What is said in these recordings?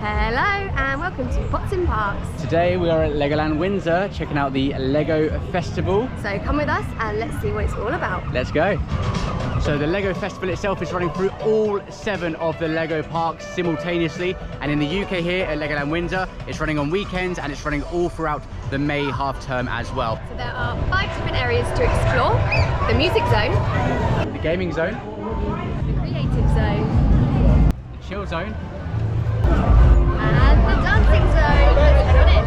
Hello and welcome to Pots in Parks. Today we are at Legoland Windsor checking out the Lego Festival. So come with us and let's see what it's all about. Let's go. So the Lego Festival itself is running through all 7 of the Lego parks simultaneously, and in the UK here at Legoland Windsor it's running on weekends and it's running all throughout the May half term as well. So there are 5 different areas to explore. The music zone, The gaming zone, the creative zone, the chill zone, and the dancing zone. Let's head on in.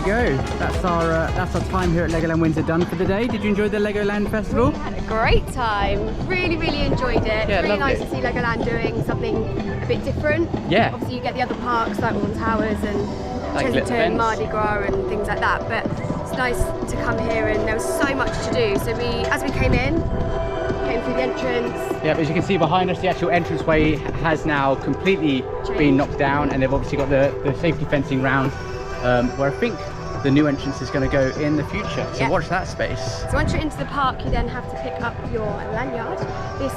we go. That's our time here at Legoland Windsor done for the day. Did you enjoy the Legoland Festival? We had a great time. Really, really enjoyed it. Yeah, really nice lovely. to see Legoland doing something a bit different. Yeah. Obviously you get the other parks like Alton Towers and Like little Chessington, events. Mardi Gras and things like that, but it's nice to come here and there was so much to do. So as we came through the entrance. Yeah, as you can see behind us, the actual entranceway has now completely been knocked down, and they've obviously got the safety fencing round where I think the new entrance is going to go in the future. So Yeah. watch that space. So once you're into the park, you then have to pick up your lanyard. This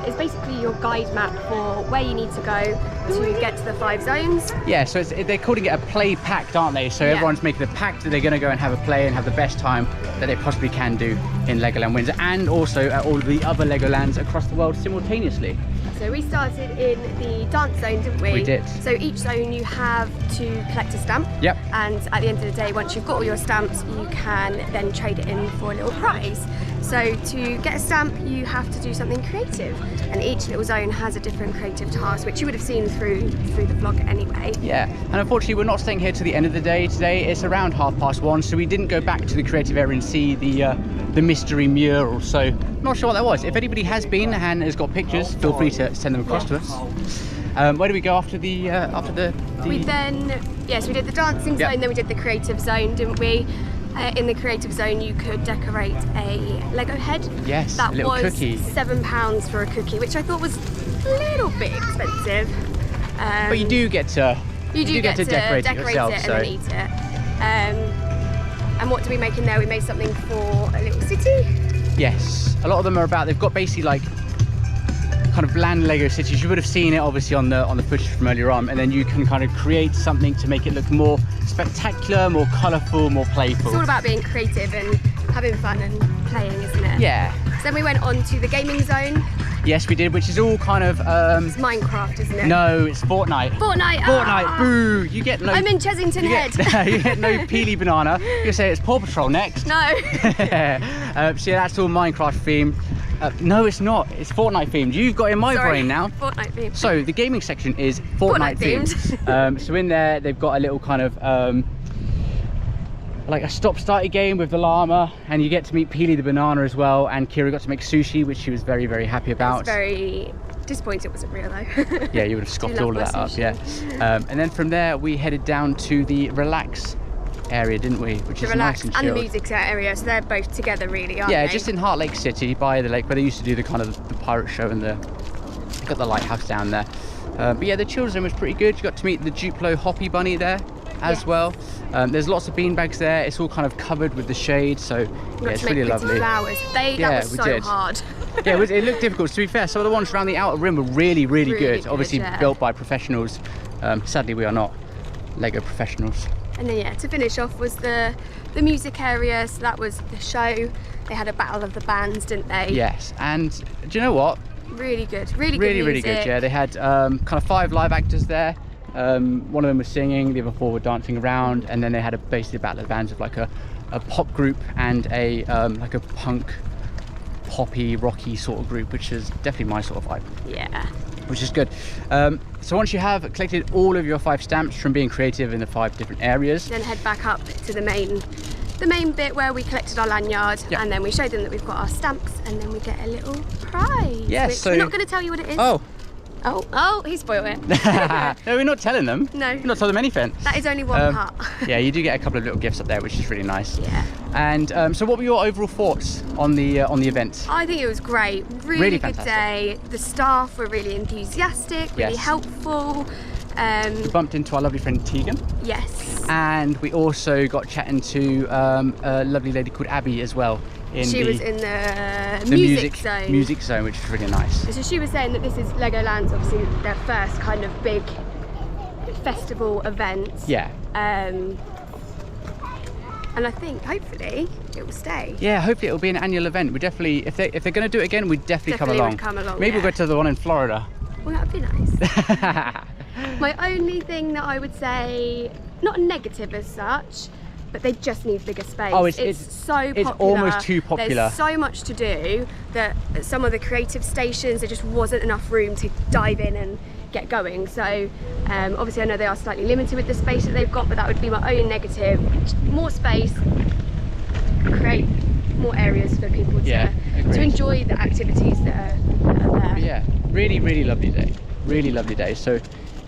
is basically your guide map for where you need to go to get to the 5 zones. Yeah, so they're calling it a play pact, aren't they? So Yeah. everyone's making a pact that they're going to go and have a play and have the best time that they possibly can do in Legoland Windsor, and also at all of the other Legolands across the world simultaneously. So we started in the dance zone, didn't we? We did. So each zone you have to collect a stamp. Yep. And at the end of the day, once you've got all your stamps, you can then trade it in for a little prize. So to get a stamp, you have to do something creative. And each little zone has a different creative task, which you would have seen through the vlog anyway. Yeah, and unfortunately we're not staying here till the end of the day today. It's around 1:30, so we didn't go back to the creative area and see the mystery mural. So I'm not sure what that was. If anybody has been and has got pictures, feel free to send them across to us. Where do we go after the We then, yes, we did the dancing Yep. zone, then we did the creative zone, didn't we? In the creative zone, you could decorate a Lego head. Yes, that a little was cookie. £7 for a cookie, which I thought was a little bit expensive. But you do get to You do get to decorate it yourself, and so. then eat it. And what do we make in there? We made something for a little city. Yes, a lot of them are about, they've got basically like kind of land Lego cities. You would have seen it obviously on the footage from earlier on, and then you can kind of create something to make it look more spectacular, more colourful, more playful. It's all about being creative and having fun and playing, isn't it? Yeah. So then we went on to the gaming zone. Yes, we did, which is all kind of It's Minecraft, isn't it? no, it's Fortnite. Fortnite. Fortnite, Ah! boo! You get no. I'm in Chessington you Head. get, you get no peely banana. You say it's Paw Patrol next. No. So yeah, that's all Minecraft themed. No, it's not. It's Fortnite themed. You've got it in my Sorry. brain now. Fortnite theme. So the gaming section is Fortnite themed. So in there they've got a little kind of like a stop-starty game with the llama, and you get to meet Peely the banana as well, and Kira got to make sushi, which she was very, very happy I about. was very disappointed it wasn't real though. Yeah, you would have scoffed Do all of love that my up, sushi. yeah. And then from there we headed down to the relax area, didn't we? Which The is relax nice and and the chilled. music area, so they're both together really, aren't Yeah, they? just in Heart Lake City by the lake where they used to do the kind of the pirate show, and got the lighthouse down there. But yeah, the chill zone was pretty good. You got to meet the Duplo Hoppy Bunny there as Yes. well. There's lots of beanbags there. It's all kind of covered with the shade, so We yeah, got it's to make really pretty lovely. flowers. Yeah, That was we so did. hard. Yeah, it looked difficult. To be fair, some of the ones around the outer rim were really, really, Really good. good, Obviously yeah. built by professionals. Sadly, we are not Lego professionals. And then yeah, to finish off was the music area, so that was the show. They had a battle of the bands, didn't they? Yes, and do you know what? Really good, really good Really, really music. good. Yeah, they had kind of 5 live actors there. One of them was singing, the other 4 were dancing around, and then they had basically a battle of the bands of like a pop group and a like a punk, poppy, rocky sort of group, which is definitely my sort of vibe. Yeah. Which is good. So once you have collected all of your 5 stamps from being creative in the 5 different areas, Then head back up to the main bit where we collected our lanyard, Yeah. and then we showed them that we've got our stamps, and then we get a little prize. Yes, which so- we're not going to tell you what it is. oh, Oh, he spoiled it. no, we're not telling them. No. We're not telling them anything. That is only one part. Yeah, you do get a couple of little gifts up there, which is really nice. Yeah. And so what were your overall thoughts on the event? I think it was great. Really, Really good fantastic. day. The staff were really enthusiastic, really Yes. helpful. We bumped into our lovely friend Tegan, Yes. and we also got chatting to a lovely lady called Abby as well. She was in the music zone. music zone, which is really nice. So she was saying that this is Legoland's obviously their first kind of big festival event. Yeah. And I think hopefully it will stay. Yeah, hopefully it'll be an annual event. We definitely, if they're going to do it again, we'd definitely come Definitely along. would come along, Maybe yeah. we'll go to the one in Florida. Well, that'd be nice. My only thing that I would say, not negative as such, but they just need bigger space. Oh, it's so popular. almost too popular. There's so much to do that at some of the creative stations there just wasn't enough room to dive in and get going. So obviously I know they are slightly limited with the space that they've got, but that would be my only negative. More space, create more areas for people to enjoy the activities that are there. Yeah, really lovely day. Really lovely day. So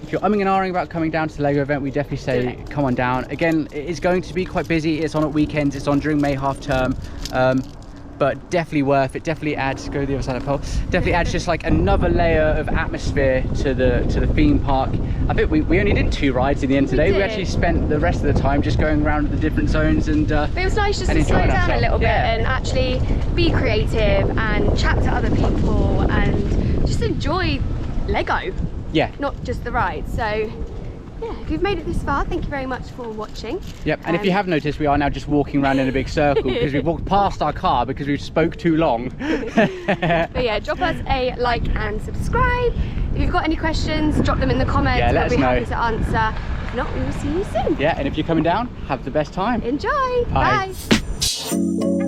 if you're umming and ahhing about coming down to the Lego event, we definitely say come on down. Again, it is going to be quite busy. It's on at weekends, it's on during May half term, but definitely worth it. Definitely adds, go to the other side of the pole, definitely adds just like another layer of atmosphere to the theme park. I think we only did 2 rides in the end today. We actually spent the rest of the time just going around the different zones, and but it was nice just to slow down a little bit and actually be creative and chat to other people and just enjoy Lego. Yeah, not just the ride. So yeah, if you've made it this far, thank you very much for watching. Yep, and if you have noticed, we are now just walking around in a big circle because we've walked past our car because we've spoke too long. But yeah, drop us a like and subscribe. If you've got any questions, drop them in the comments. Yeah, let us know. We'll be happy to answer. If not, we will see you soon. Yeah, and if you're coming down, have the best time. Enjoy. Bye. Bye.